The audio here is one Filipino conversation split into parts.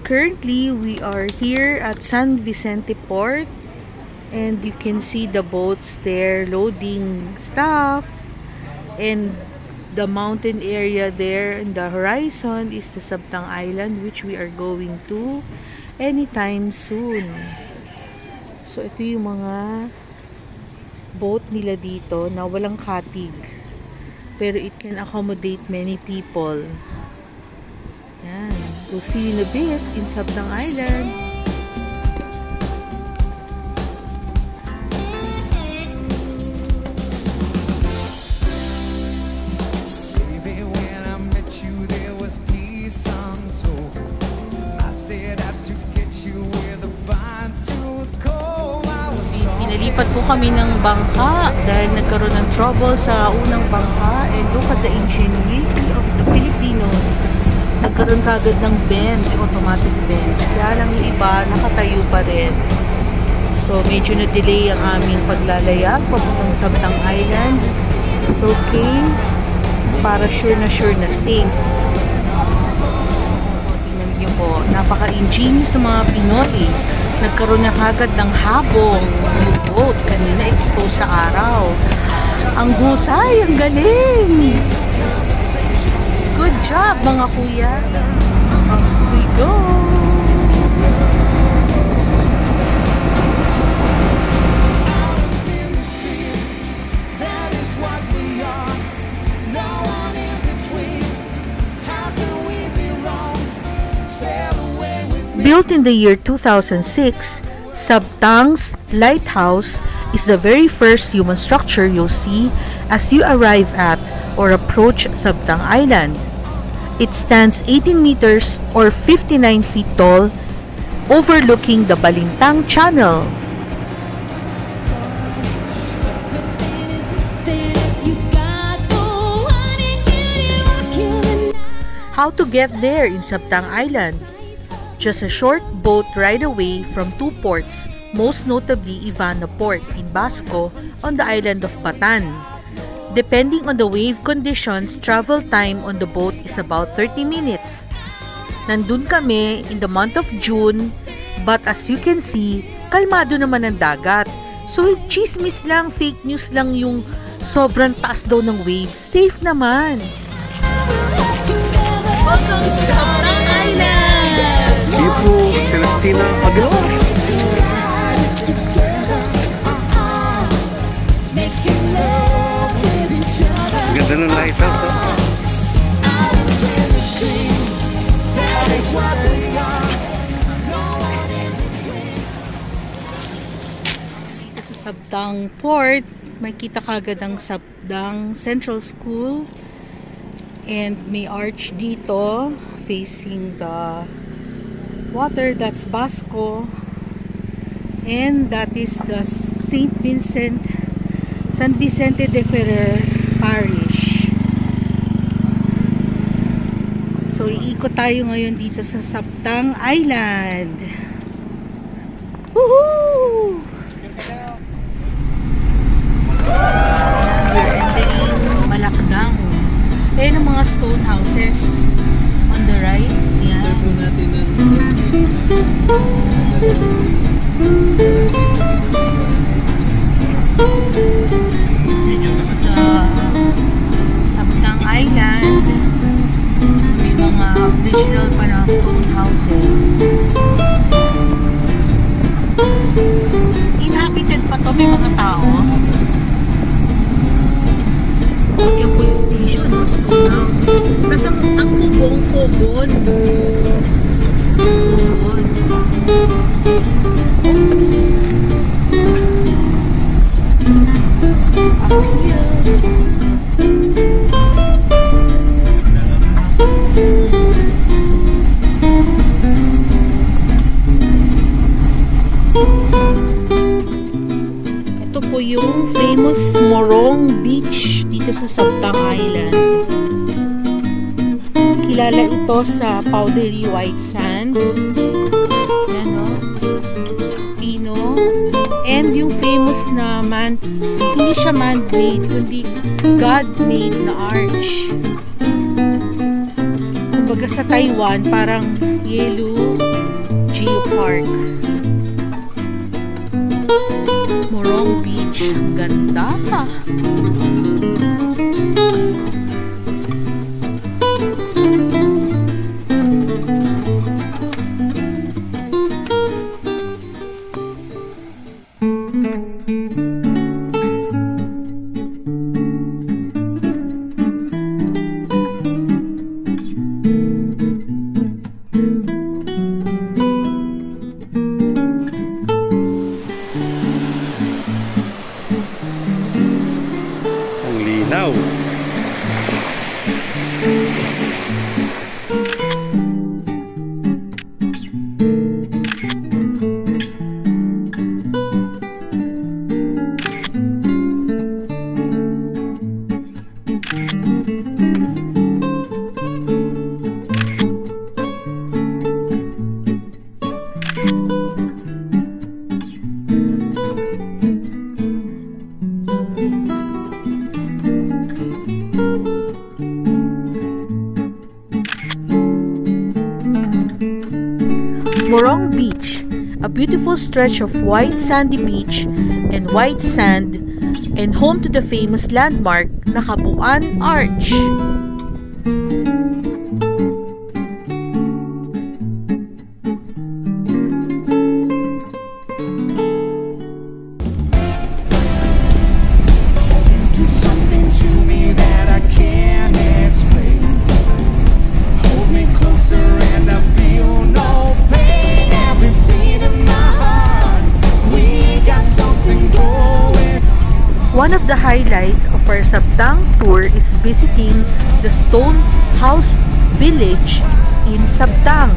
Currently, we are here at San Vicente Port, and you can see the boats there loading stuff, and the mountain area there in the horizon is the Sabtang Island, which we are going to anytime soon. So ito yung mga boat nila dito na walang katig, pero it can accommodate many people. Yan. We'll see you in a bit in Sabtang Island. Pinalipat po kami ng bangka dahil nagkaroon ng trouble sa unang bangka, and look at the ingenuity of the Filipinos. Nagkaroon kagad ng bench, automatic bench. Kaya lang yung iba, nakatayo pa rin. So, medyo na-delay ang aming paglalayag papuntang Sabtang Island. It's okay. Para sure na safe. Tingnan niyo po, napaka-ingenious ng mga Pinoy. Nagkaroon na kagad ng habong boat. Kanina exposed sa araw. Ang husay, ang galing! Good job, mga kuya! Off we go! Built in the year 2006, Sabtang's lighthouse is the very first human structure you'll see as you arrive at or approach Sabtang Island. It stands 18 meters or 59 feet tall, overlooking the Balintang Channel. How to get there in Sabtang Island? Just a short boat ride away from two ports, most notably Ivana Port in Basco on the island of Batan. Depending on the wave conditions, travel time on the boat is about 30 minutes. Nandun kami in the month of June, but as you can see, kalmado naman ang dagat. So, chismis lang, fake news lang yung sobrang taas daw ng waves. Safe naman! Welcome to Sabtang Island! Dito, Celestina Aguilar. Ganda ng lighthouse, ha? Dito sa Sabtang Port, may kita kagad ang Sabtang Central School, and may arch dito facing the water. That's Basco, and that is the San Vicente de Ferrer Parish. So iikot tayo ngayon dito sa Sabtang Island. Woohoo! We're entering Malakdang. Ayan ang mga stone houses on the right. Yan. This is the Sabtang Island. May mga original pa na stone houses. Inhabited pa to, may mga tao. Yung police station, no? Stone house. Tapos ang kubong-kubon. Up here. Ito po yung famous Morong Beach dito sa Sabtang Island. Kilala ito sa powdery white sand. Yan, no? Pino. And yung famous na hindi siya man-made, kundi God-made na arch. Kumbaga sa Taiwan, parang yellow Park. Morong Beach. Ganda pa. Morong Beach, a beautiful stretch of white sandy beach and white sand, and home to the famous landmark na Kabuuan Arch. One of the highlights of our Sabtang tour is visiting the Stone House Village in Sabtang.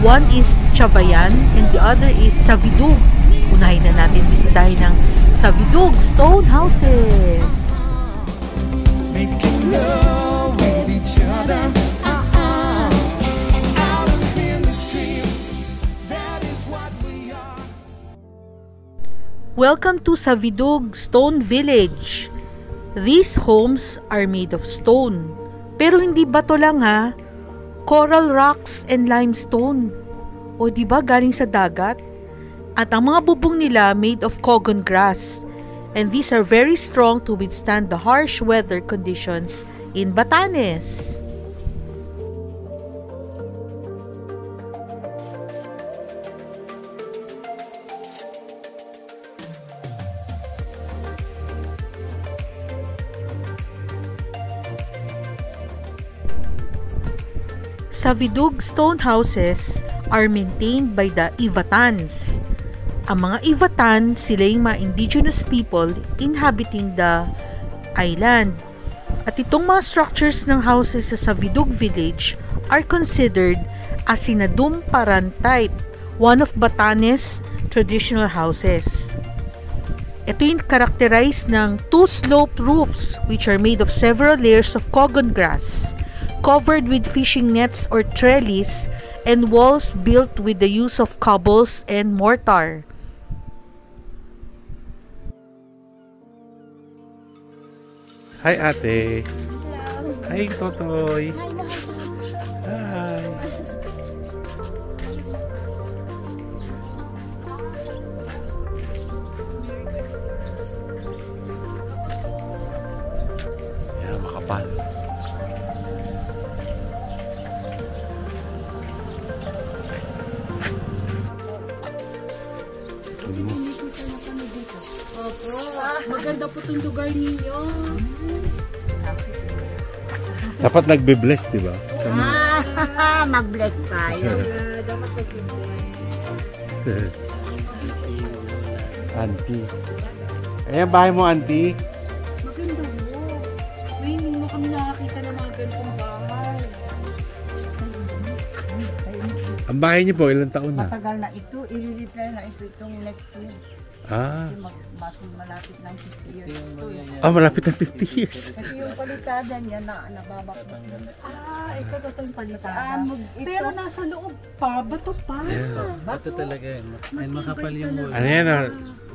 One is Chavayan and the other is Savidug. Unahin na natin bisitahin ng Savidug Stone Houses. Making love with each other. Welcome to Savidug Stone Village. These homes are made of stone. Pero hindi bato lang ha. Coral rocks and limestone. O diba galing sa dagat? At ang mga bubong nila made of cogon grass. And these are very strong to withstand the harsh weather conditions in Batanes. Savidug stone houses are maintained by the Ivatans. Ang mga Ivatan, sila yung mga indigenous people inhabiting the island. At itong mga structures ng houses sa Savidug Village are considered as Sinadumparan type, one of Batanes traditional houses. Ito yung characterized ng two sloped roofs which are made of several layers of cogon grass, covered with fishing nets or trellis, and walls built with the use of cobbles and mortar. Hi ate. Hello. Hi Totoy. Hi. Yan, makapal. Maganda po itong lugar ninyo. Dapat nagbe-bless, di ba? Mag-bless tayo. Dapat nag-bless. Auntie. Ayan, bahay mo, auntie. Maganda mo. May hindi mo kami nakakita ng mga ganitong bahay. Ang bahay niyo po, ilang taon na? Matagal na ito. I-repair na ito itong next year. Ah. Malapit ng 50 years ito. Ah, malapit na 50 years. Kasi yung palitada niya na nababakbak. Ito yung palitada. Pero nasa loob pa, bato pa. Yeah. Bato talaga yun. And makapal yung wall. Ano yan,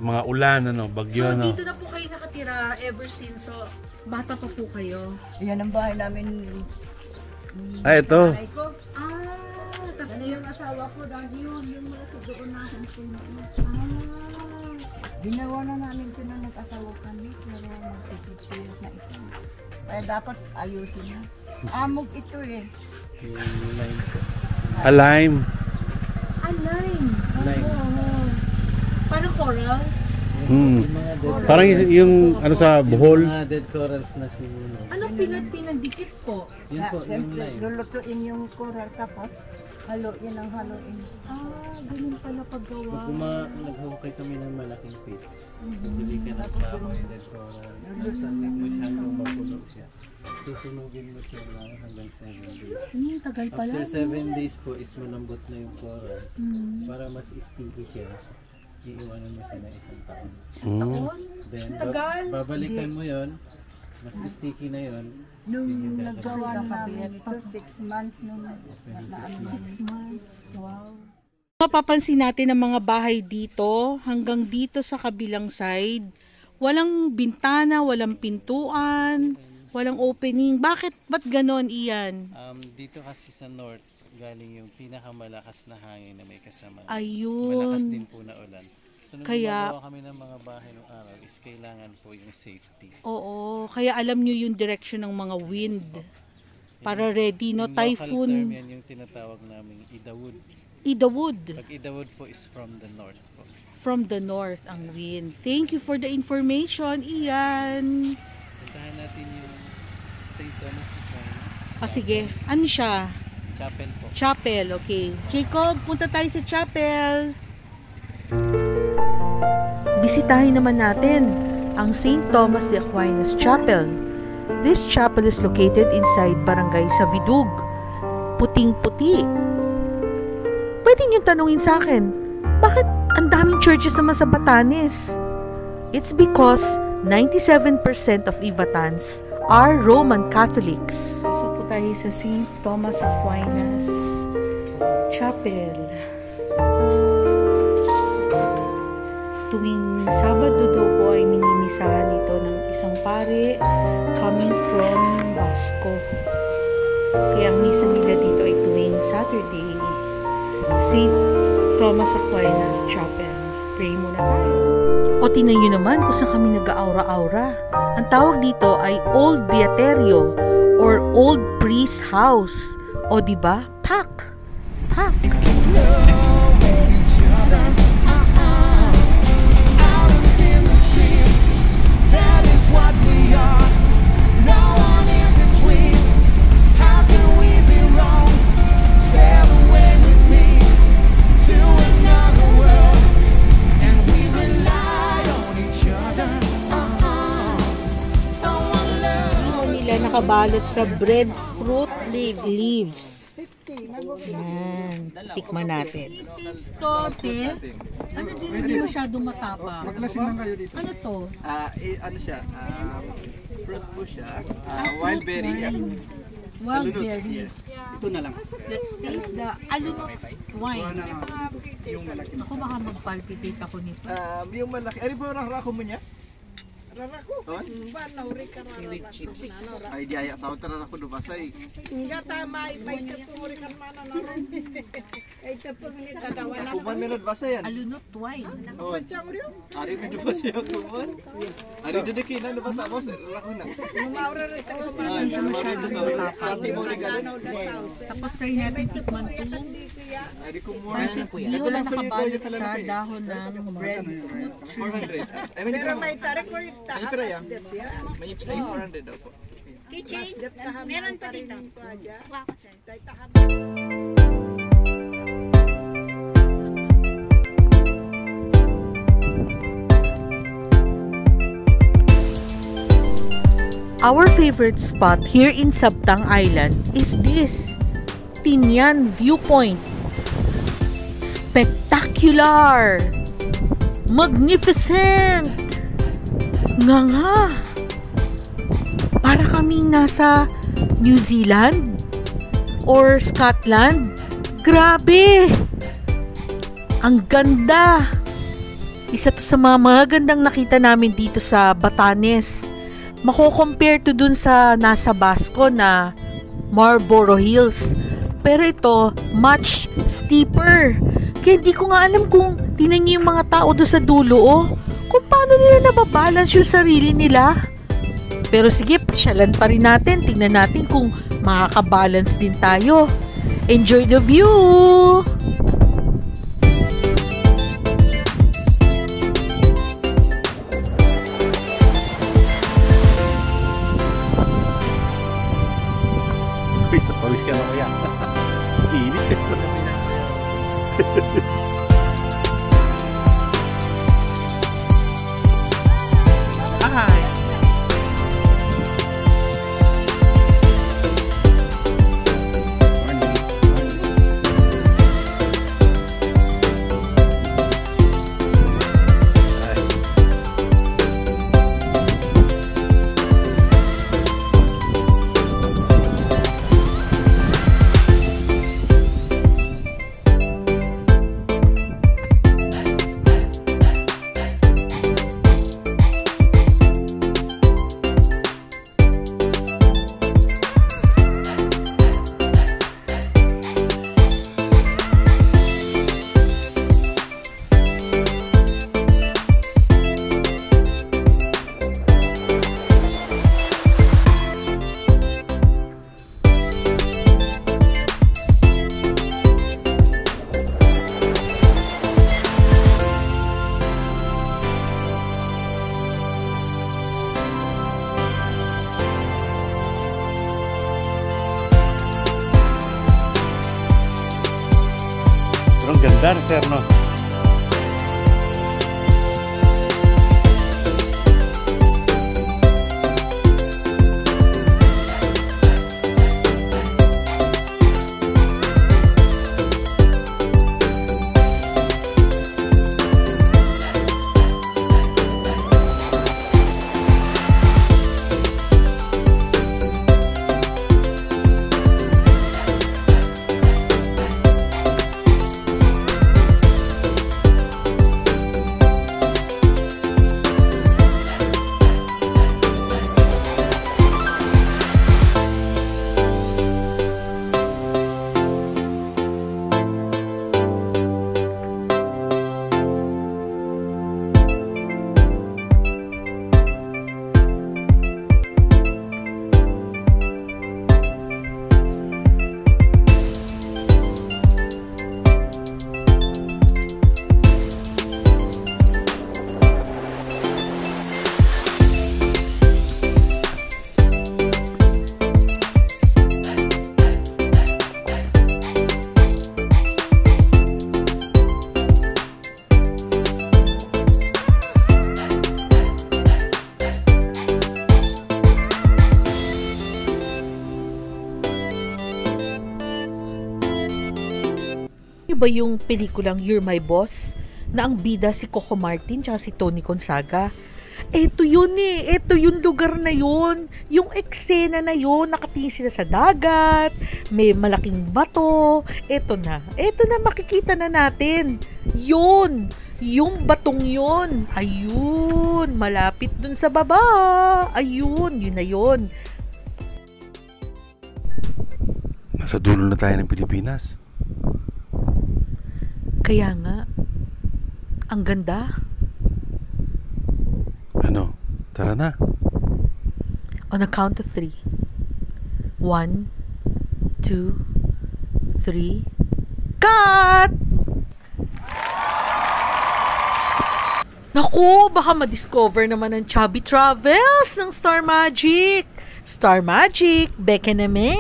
mga ulan, bagyo, So, dito na po kayo nakatira ever since. So, bata pa po kayo. Yan ang bahay namin. Ah, ito. Nanay ko. Tas, Ano yung asawa ko dahil yun, yung malaki doon na akong ginawa na namin ito na nag-asawa kami, pero mag-50 na ito. Kaya dapat ayusin na. Amog ito eh. Yung line po. Lime. lime. Lime. Oo. Parang corals. Hmm. Yung mga dead Parang yung ano sa buhol. Yung mga dead corals na sinuno. Ano pinandikit po? Yun po, yung Siyempre, line. lulutuin yung coral tapos haluin ang haluin. Ganun pala paggawa. Pag naghukay kami ng malaking fish, bibili ka ng tao yung dead coral. Tanig mo siya hanggang mapuno siya. Susunugin mo siya lang hanggang 7 days. Tagal pala. After 7 days po is malambot na yung coral. Para mas sticky siya, iiwanan mo siya na 1 taon. Then babalikan mo yon, mas sticky na yon. Nung naggawa namin ito, 6 months nung naano. 6 months. Wow. Mapapansin natin ang mga bahay dito, hanggang dito sa kabilang side. Walang bintana, walang pintuan, walang opening. Ba't ganon, Ian? Dito kasi sa north, galing yung pinakamalakas na hangin na may kasama. Ayun. Malakas din po na ulan. So nung Kaya- gumagawa kami ng mga bahay ng araw is kailangan po yung safety. Oo, kaya alam nyo yung direction ng mga wind. Para ready, no? Yung local term Typhoon. yan yung tinatawag namin Idawud. Idawud. Pag Idawud po is from the north po. From the north ang wind. Thank you for the information, Ian. Puntahan natin yung St. Thomas Aquinas. Sige. Ano siya? Chapel po. Chapel, okay. Jacob, punta tayo sa chapel. Bisitahin naman natin ang St. Thomas de Aquinas Chapel. This chapel is located inside Barangay Savidug. Puting-puti. Pwede niyong tanungin sa akin, bakit ang daming churches naman sa Batanes? It's because 97% of Ivatans are Roman Catholics. So po tayo sa St. Thomas Aquinas Chapel. Tuwing Sabado daw po ay minimisahan ito ng isang pare coming from Basco. Kaya ang misa nila dito ay tuwing Saturday. St. Thomas Aquinas Chapel. Pray muna tayo. O tingnan nyo naman kung saan kami nag-aura-aura. Ang tawag dito ay Old Beaterio or Old Priest House. O diba? Pak! Pak! Nakabalot sa breadfruit leaves. Yan. Tikman natin. Tote. Ano din, hindi masyadong matapa. Maglasing lang kayo dito. Ano to? Ano siya? Fruit po siya. Wild berry. Wild berry. Ito na lang. Let's taste the alunot wine. Yung malaki. Ako baka mag-palpitate ako nito. Yung malaki. Ano po rarako mo niya? Rarako? Ba, nauri ka rarako. Ay, di ayak sa utara ako dubasay. Nga tama, ipay ka pumuri ka mana naroon. Ay, tapos nga tatawa na. Kuman meron basa yan. Alunot wine. Oh. Ari ka dubasay ako kuman. Ari doon kina na bata mo sa rako na. Lumaura rin ka kumana. Hindi siya masyadong matapa. Ati mo rin galing. Tapos try natin tikman to. Ari ko mo. Hindi lang nakabalot sa dahon ng breadfruit tree. 400. Ay, may Pero may tarik ko yung May pera yan. May 400 daw po. Kitchen? Meron pa dito. Kuha ko, sir. Our favorite spot here in Sabtang Island is this Tinian Viewpoint. Spectacular! Magnificent! Nga! Para kaming nasa New Zealand or Scotland. Grabe! Ang ganda! Isa to sa mga magandang nakita namin dito sa Batanes. Mako-compare to dun sa nasa Basco na Marlborough Hills. Pero ito, much steeper. Kaya hindi ko nga alam kung tingnan niyo yung mga tao doon sa dulo, oh. Kung paano nila nababalance yung sarili nila. Pero sige, pasyalan pa rin natin. Tingnan natin kung makakabalance din tayo. Enjoy the view! Pawis na pawis ka na kaya. Init eh. Hi! Ang ganda, sir, no? Ba yung pelikulang You're My Boss na ang bida si Coco Martin tsaka si Tony Gonzaga? Eto yun eh, eto yung lugar na yun, yung eksena na yun, nakatingin sila sa dagat, may malaking bato, eto na makikita na natin, yun, yung batong yun, ayun, malapit dun sa baba, ayun, yun na yun. Nasa dulo na tayo ng Pilipinas. Kaya nga, ang ganda. Ano? Tara na. On a count of 3. 1, 2, 3. Cut! Naku, baka ma-discover naman ng Chubby Travels ng Star Magic. Star Magic, beke naman.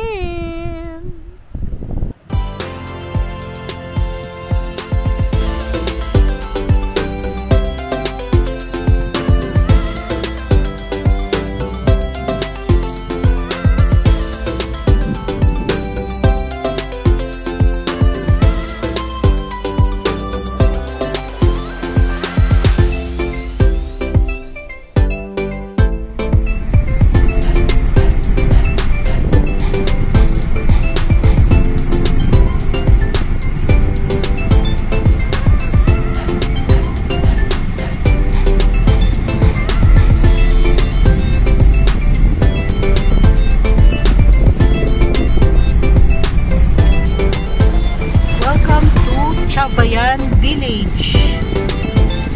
Chabayan Village.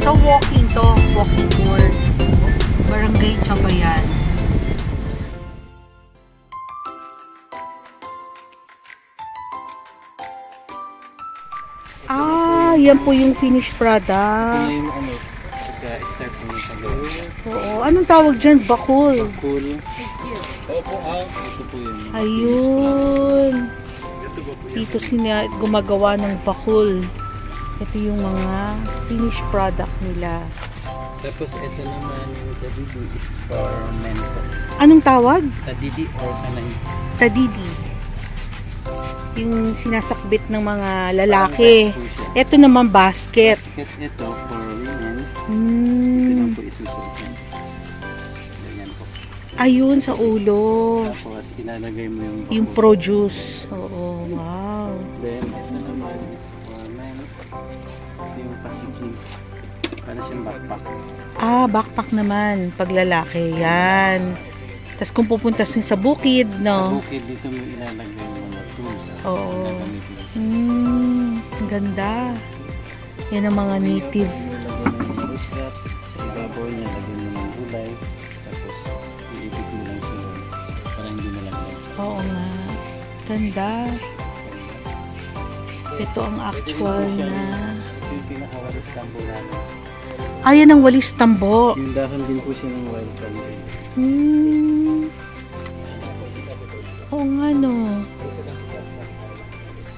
So walking tour. Barangay Chabayan. Ah, yan po yung finished product. Ito yung ano, pagka-start mo yung pag-gawa. Oo, anong tawag dyan? Bakul. Cool. Opo, ito po yun. Ayun. Dito sila gumagawa ng bakul. Ito yung mga finished product nila. Tapos ito naman yung tadidi is for men. Anong tawag? Tadidi or kanay. Tadidi. Yung sinasakbit ng mga lalaki. Ito naman basket. Basket ito for women. Ito Hmm. lang po isusuot yan. Ganyan po. Ayun sa ulo. Tapos ilalagay mo Yung produce. Oo, wow. Then ito naman is for men. Ito yung pasiking. Para siyang backpack. Ah, backpack naman. Pag lalaki. Yan. Tapos kung pupunta sa bukid, Sa no? bukid dito mo ilalagay yung mga tools. Oo. Gagamit mo. Ang ganda. Yan ang mga native. Lagyan mo ng root crops. Sa ibabaw niya, lagyan mo ng gulay. Tapos, iipit mo lang sila. Para hindi malaglag. Oo nga. Ganda. Ito ang actual na... Ito yung pinakawalis tambo natin. Ayan ang walis tambo. Yung dahon din po siya ng wild candy. Oo nga no.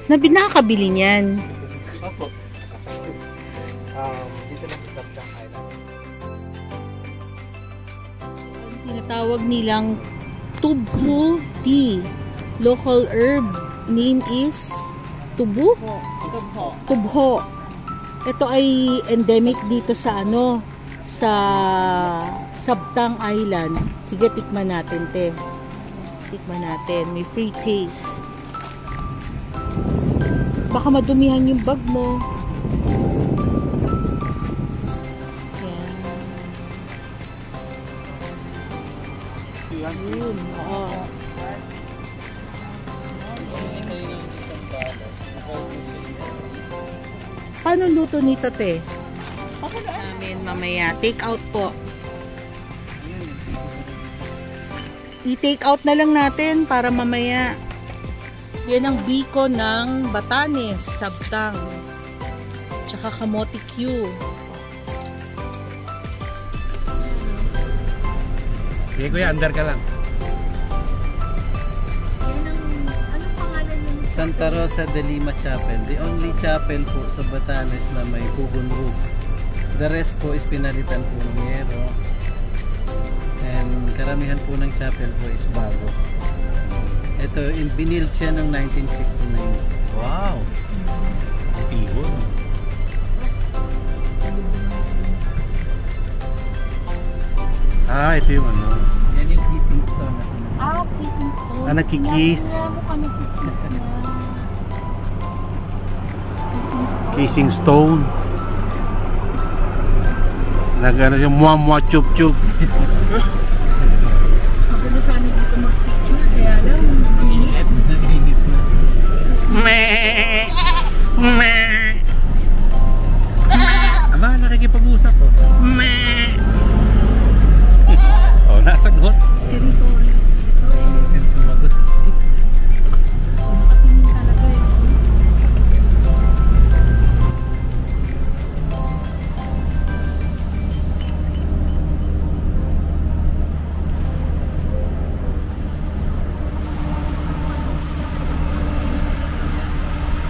Nakakabili niyan. Opo. Dito lang sa Sabtang Island. Tinatawag nilang Tubho tea. Local herb name is Tubho? Tubho. Ito ay endemic dito sa ano, sa Sabtang Island. Sige, tikman natin, te. Tikman natin. May free taste. Baka madumihan yung bag mo. Yan. Yun, oo. Paano luto nito, te? Namin mamaya. Take out po. I-take out na lang natin para mamaya. Yan ang biko ng Batanes, Sabtang. Tsaka kamote Q. Sige kuya, under ka lang. Yan ang, anong pangalan ng Santa Rosa de Lima Chapel. The only chapel po sa Batanes na may kugon roof. The rest po is pinalitan po ng yero. And karamihan po ng chapel po is bago. Ito, binild siya ng 1959. Wow! Tibon. Ah, ito yung ano. Yan yung kissing stone na sinasabi. Ah, kissing stone. Ah, nagkikiss. Kaya mukha nagkikiss na. Casing stone. Nagano siya, muwa chup chup. Magano sana dito mag-picture, kaya lang. Init na. Meh! Meh! Aba, nakikipag-usap po. Meh! Oh, nasagot. Territory. Siya sumagot. Nakatingin talaga eh.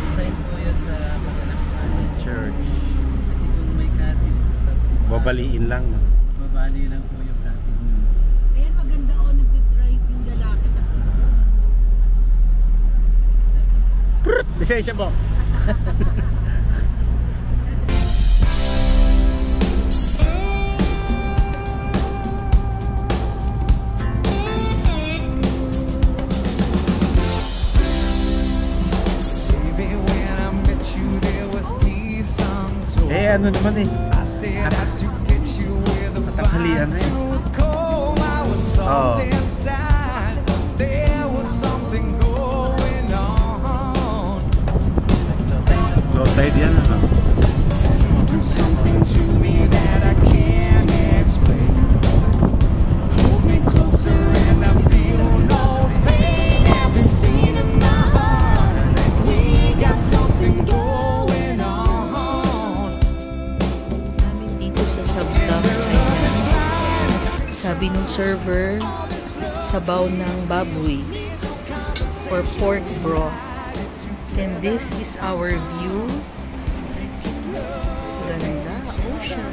Design po yun sa Magalangkan Church. Kasi kung may cottage tapos Babaliin lang. No? babali lang po yung cottage. Ayan, maganda o, nag-drive yung lalaki. Lisensya po. Eh, ano naman eh. Matanghalian na eh. Oo. Low tayo diyan, ano? Do something to me that I can't explain. Hold me closer and I feel no pain. Everything in my heart, we got something going on. Namin dito sa Sabtang. Ayan. Sabi nung server, sabaw ng baboy or pork broth. And this is our view. Ganda, ocean.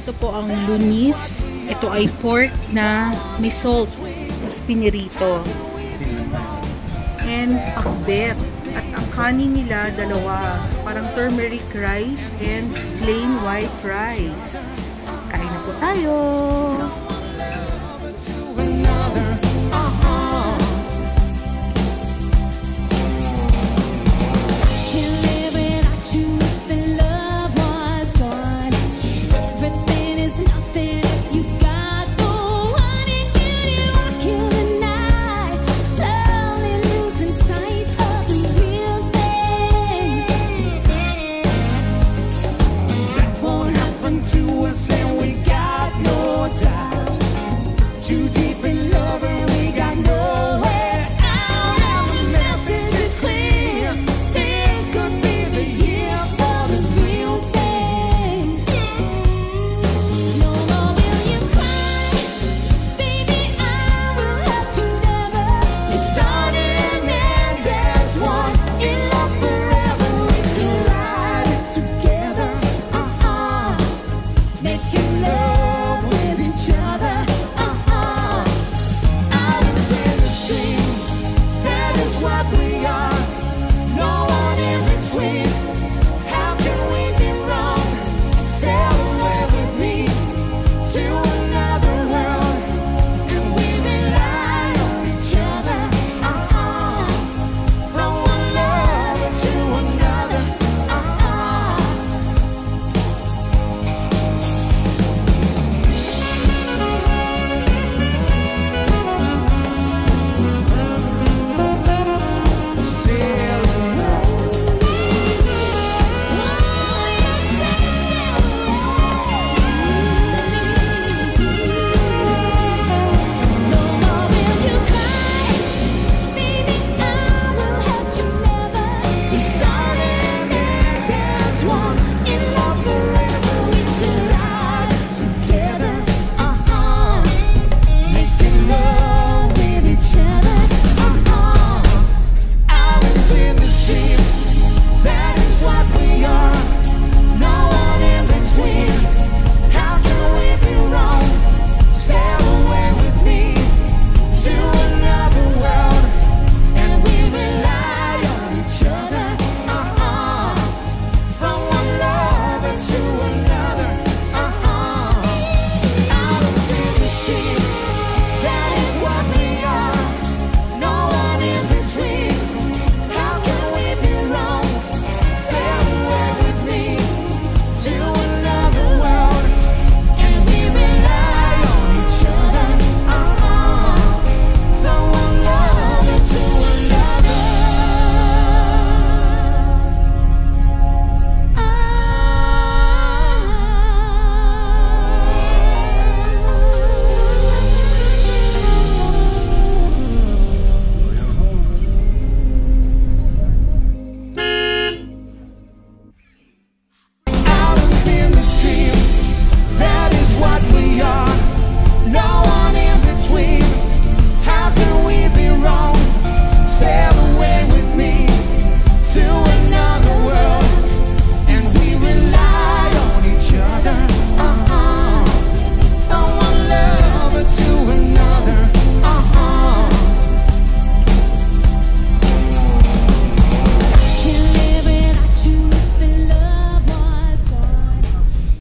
Ito po ang lunis. Ito ay pork na may salt, mas pinirito. And pakbet. At ang kanin nila, dalawa. Parang turmeric rice and plain white rice. Kain na po tayo!